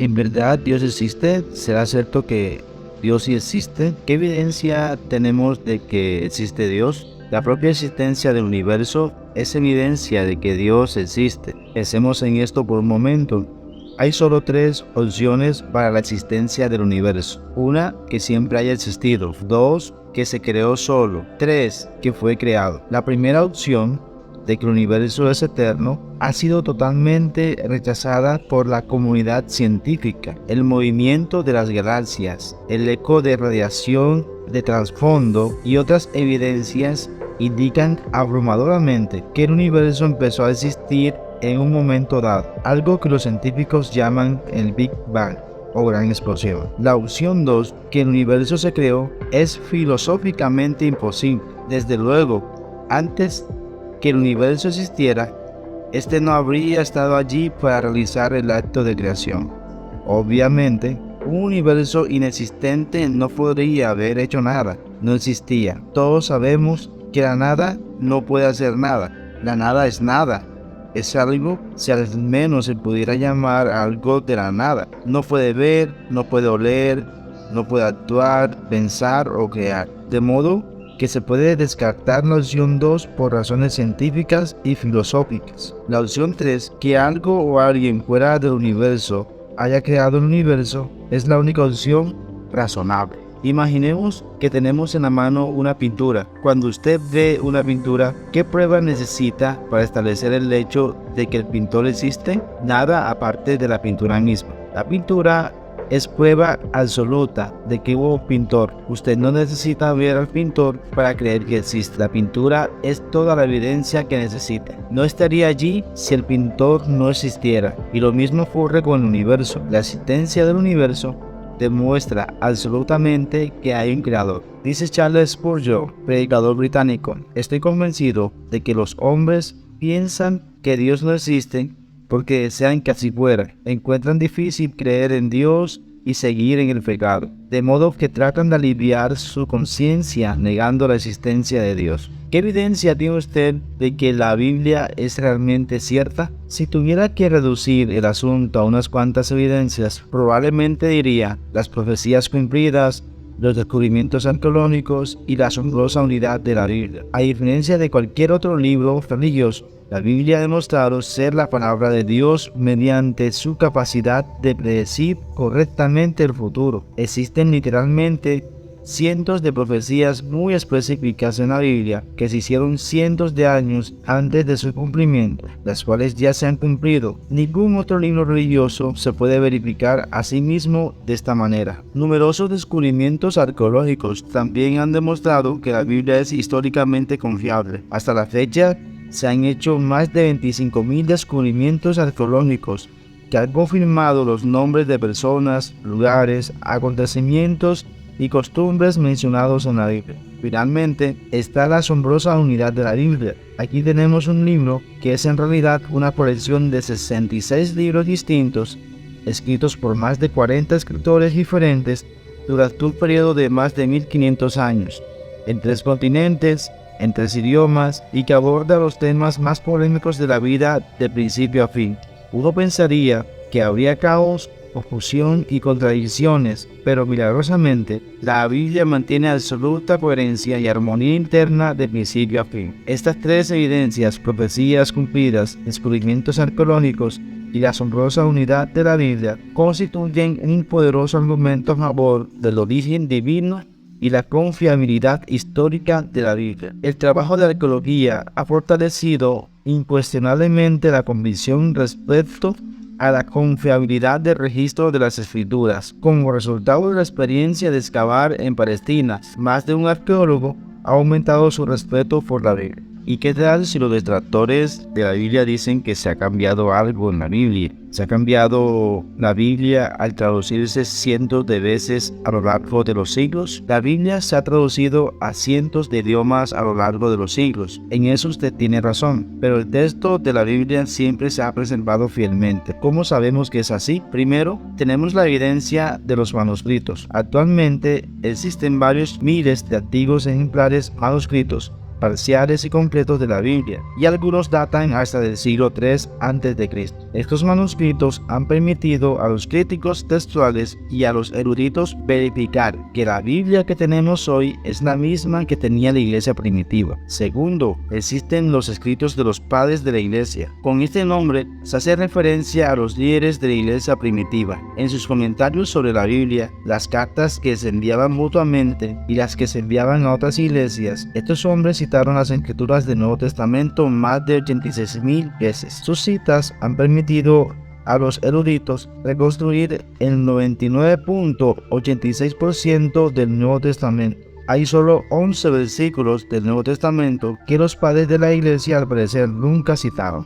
¿En verdad Dios existe? ¿Será cierto que Dios sí existe? ¿Qué evidencia tenemos de que existe Dios? La propia existencia del universo es evidencia de que Dios existe. Pensemos en esto por un momento. Hay solo tres opciones para la existencia del universo. Una, que siempre haya existido. Dos, que se creó solo. Tres, que fue creado. La primera opción, de que el universo es eterno, ha sido totalmente rechazada por la comunidad científica. El movimiento de las galaxias, el eco de radiación de trasfondo y otras evidencias indican abrumadoramente que el universo empezó a existir en un momento dado, algo que los científicos llaman el Big Bang o gran explosión. La opción 2, que el universo se creó, es filosóficamente imposible. Desde luego, antes que el universo existiera, este no habría estado allí para realizar el acto de creación. Obviamente, un universo inexistente no podría haber hecho nada, no existía. Todos sabemos que la nada no puede hacer nada, la nada es nada. Es algo, si al menos se pudiera llamar algo de la nada. No puede ver, no puede oler, no puede actuar, pensar o crear. De modo que se puede descartar la opción 2 por razones científicas y filosóficas. La opción 3, que algo o alguien fuera del universo haya creado el universo, es la única opción razonable. Imaginemos que tenemos en la mano una pintura. Cuando usted ve una pintura, ¿qué prueba necesita para establecer el hecho de que el pintor existe? Nada aparte de la pintura misma. La pintura es prueba absoluta de que hubo un pintor. Usted no necesita ver al pintor para creer que existe. La pintura es toda la evidencia que necesita. No estaría allí si el pintor no existiera. Y lo mismo ocurre con el universo. La existencia del universo demuestra absolutamente que hay un creador. Dice Charles Spurgeon, predicador británico: estoy convencido de que los hombres piensan que Dios no existe porque desean que así fuera. Encuentran difícil creer en Dios y seguir en el pecado, de modo que tratan de aliviar su conciencia negando la existencia de Dios. ¿Qué evidencia tiene usted de que la Biblia es realmente cierta? Si tuviera que reducir el asunto a unas cuantas evidencias, probablemente diría las profecías cumplidas, los descubrimientos arqueológicos y la asombrosa unidad de la Biblia. A diferencia de cualquier otro libro religioso, la Biblia ha demostrado ser la palabra de Dios mediante su capacidad de predecir correctamente el futuro. Existen literalmente cientos de profecías muy específicas en la Biblia que se hicieron cientos de años antes de su cumplimiento, las cuales ya se han cumplido. Ningún otro libro religioso se puede verificar a sí mismo de esta manera. Numerosos descubrimientos arqueológicos también han demostrado que la Biblia es históricamente confiable. Hasta la fecha, se han hecho más de 25,000 descubrimientos arqueológicos que han confirmado los nombres de personas, lugares, acontecimientos y costumbres mencionados en la Biblia. Finalmente, está la asombrosa unidad de la Biblia. Aquí tenemos un libro que es en realidad una colección de 66 libros distintos, escritos por más de 40 escritores diferentes durante un periodo de más de 1500 años, en 3 continentes, en 3 idiomas, y que aborda los temas más polémicos de la vida de principio a fin. Uno pensaría que habría caos, confusión y contradicciones, pero milagrosamente la Biblia mantiene absoluta coherencia y armonía interna de principio a fin. Estas 3 evidencias, profecías cumplidas, descubrimientos arqueológicos y la asombrosa unidad de la Biblia, constituyen un poderoso argumento a favor del origen divino y la confiabilidad histórica de la Biblia. El trabajo de arqueología ha fortalecido incuestionablemente la convicción respecto a la confiabilidad del registro de las Escrituras. Como resultado de la experiencia de excavar en Palestina, más de un arqueólogo ha aumentado su respeto por la Biblia. ¿Y qué tal si los detractores de la Biblia dicen que se ha cambiado algo en la Biblia? Se ha cambiado la Biblia al traducirse cientos de veces a lo largo de los siglos. La Biblia se ha traducido a cientos de idiomas a lo largo de los siglos. En eso usted tiene razón, pero el texto de la Biblia siempre se ha preservado fielmente. ¿Cómo sabemos que es así? Primero, tenemos la evidencia de los manuscritos. Actualmente existen varios miles de antiguos ejemplares manuscritos parciales y completos de la Biblia, y algunos datan hasta del siglo III a.C. Estos manuscritos han permitido a los críticos textuales y a los eruditos verificar que la Biblia que tenemos hoy es la misma que tenía la iglesia primitiva. Segundo, existen los escritos de los padres de la iglesia. Con este nombre se hace referencia a los líderes de la iglesia primitiva. En sus comentarios sobre la Biblia, las cartas que se enviaban mutuamente y las que se enviaban a otras iglesias, estos hombres citaron las escrituras del Nuevo Testamento más de 86,000 veces. Sus citas han permitido a los eruditos reconstruir el 99.86% del Nuevo Testamento. Hay solo 11 versículos del Nuevo Testamento que los padres de la iglesia al parecer nunca citaron.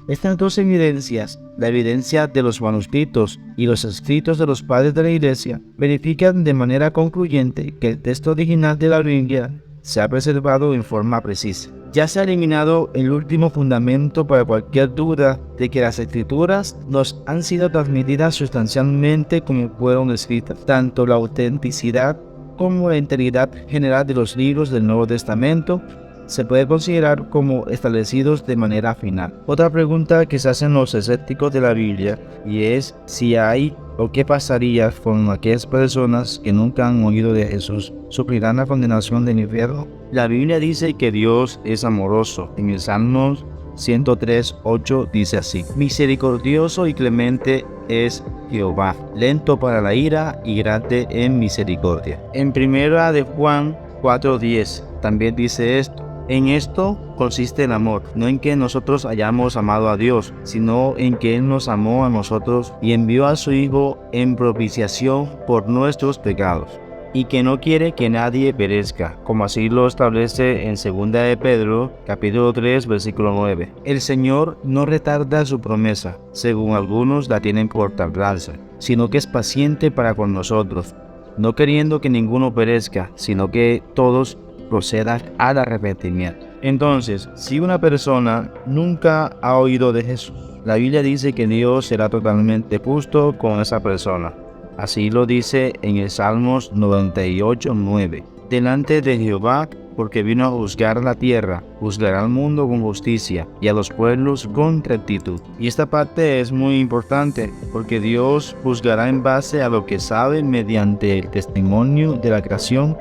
Estas dos evidencias, la evidencia de los manuscritos y los escritos de los padres de la iglesia, verifican de manera concluyente que el texto original de la Biblia se ha preservado en forma precisa. Ya se ha eliminado el último fundamento para cualquier duda de que las escrituras nos han sido transmitidas sustancialmente como fueron escritas. Tanto la autenticidad como la integridad general de los libros del Nuevo Testamento se puede considerar como establecidos de manera final. Otra pregunta que se hacen los escépticos de la Biblia y es si hay o qué pasaría con aquellas personas que nunca han oído de Jesús. ¿Sufrirán la condenación del infierno? La Biblia dice que Dios es amoroso. En el Salmos 103:8 dice así: misericordioso y clemente es Jehová, lento para la ira y grande en misericordia. En primera de Juan 4:10 también dice esto: en esto consiste el amor, no en que nosotros hayamos amado a Dios, sino en que Él nos amó a nosotros y envió a su Hijo en propiciación por nuestros pecados, y que no quiere que nadie perezca, como así lo establece en 2 de Pedro, capítulo 3, versículo 9. El Señor no retarda su promesa, según algunos la tienen por tardanza, sino que es paciente para con nosotros, no queriendo que ninguno perezca, sino que todos procedan al arrepentimiento. Entonces, si una persona nunca ha oído de Jesús, la Biblia dice que Dios será totalmente justo con esa persona. Así lo dice en el Salmos 98:9. Delante de Jehová, porque vino a juzgar la tierra, juzgará al mundo con justicia y a los pueblos con rectitud. Y esta parte es muy importante, porque Dios juzgará en base a lo que sabe mediante el testimonio de la creación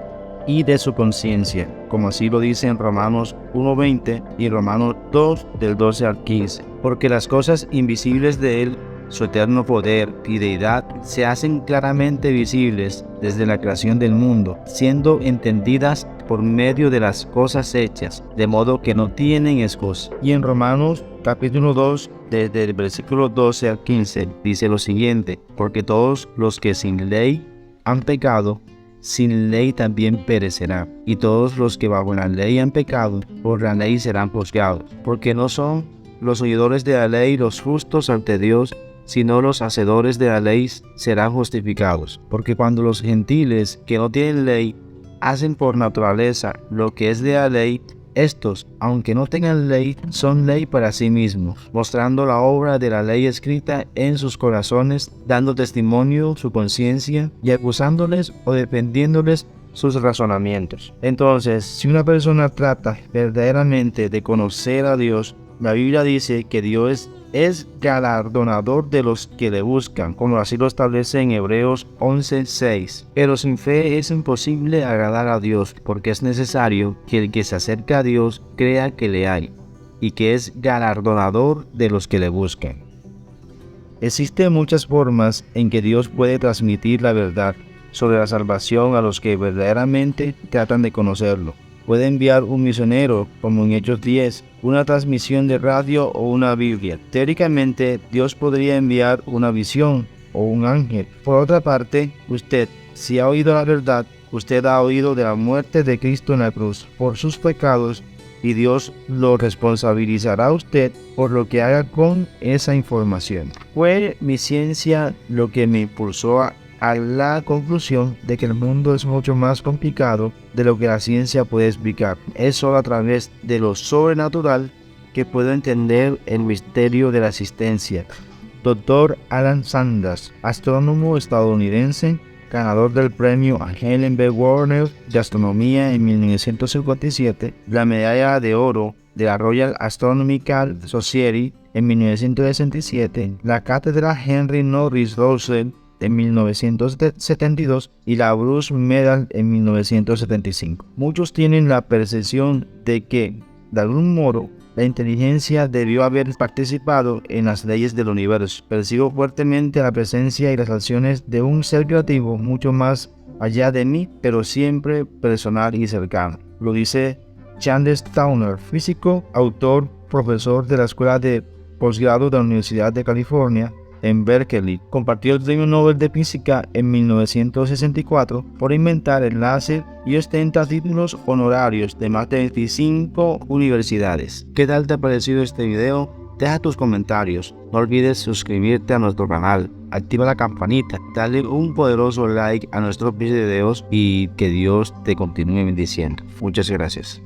y de su conciencia, como así lo dice en Romanos 1:20 y Romanos 2 del 12 al 15. Porque las cosas invisibles de Él, su eterno poder y deidad, se hacen claramente visibles desde la creación del mundo, siendo entendidas por medio de las cosas hechas, de modo que no tienen excusa. Y en Romanos capítulo 2, desde el versículo 12 al 15, dice lo siguiente: porque todos los que sin ley han pecado, sin ley también perecerán, y todos los que bajo la ley han pecado, por la ley serán juzgados, porque no son los oidores de la ley los justos ante Dios, sino los hacedores de la ley serán justificados. Porque cuando los gentiles que no tienen ley hacen por naturaleza lo que es de la ley, estos, aunque no tengan ley, son ley para sí mismos, mostrando la obra de la ley escrita en sus corazones, dando testimonio su conciencia y acusándoles o defendiéndoles sus razonamientos. Entonces, si una persona trata verdaderamente de conocer a Dios, la Biblia dice que Dios es galardonador de los que le buscan, como así lo establece en Hebreos 11:6. Pero sin fe es imposible agradar a Dios, porque es necesario que el que se acerca a Dios crea que le hay, y que es galardonador de los que le buscan. Existen muchas formas en que Dios puede transmitir la verdad sobre la salvación a los que verdaderamente tratan de conocerlo. Puede enviar un misionero, como en Hechos 10, una transmisión de radio o una Biblia. Teóricamente, Dios podría enviar una visión o un ángel. Por otra parte, usted, si ha oído la verdad, usted ha oído de la muerte de Cristo en la cruz por sus pecados, y Dios lo responsabilizará a usted por lo que haga con esa información. Fue mi ciencia lo que me impulsó a la conclusión de que el mundo es mucho más complicado de lo que la ciencia puede explicar. Es solo a través de lo sobrenatural que puedo entender el misterio de la existencia. Dr. Alan Sanders, astrónomo estadounidense, ganador del premio Helen B. Warner de Astronomía en 1957, la medalla de oro de la Royal Astronomical Society en 1967, la cátedra Henry Norris Russell en 1972 y la Bruce Medal en 1975. Muchos tienen la percepción de que, de algún modo, la inteligencia debió haber participado en las leyes del universo. Percibo fuertemente la presencia y las acciones de un ser creativo mucho más allá de mí, pero siempre personal y cercano. Lo dice Chandes Towner, físico, autor, profesor de la Escuela de Posgrado de la Universidad de California en Berkeley. Compartió el Premio Nobel de Física en 1964 por inventar el láser y ostenta títulos honorarios de más de 25 universidades. ¿Qué tal te ha parecido este video? Deja tus comentarios. No olvides suscribirte a nuestro canal. Activa la campanita. Dale un poderoso like a nuestros videos y que Dios te continúe bendiciendo. Muchas gracias.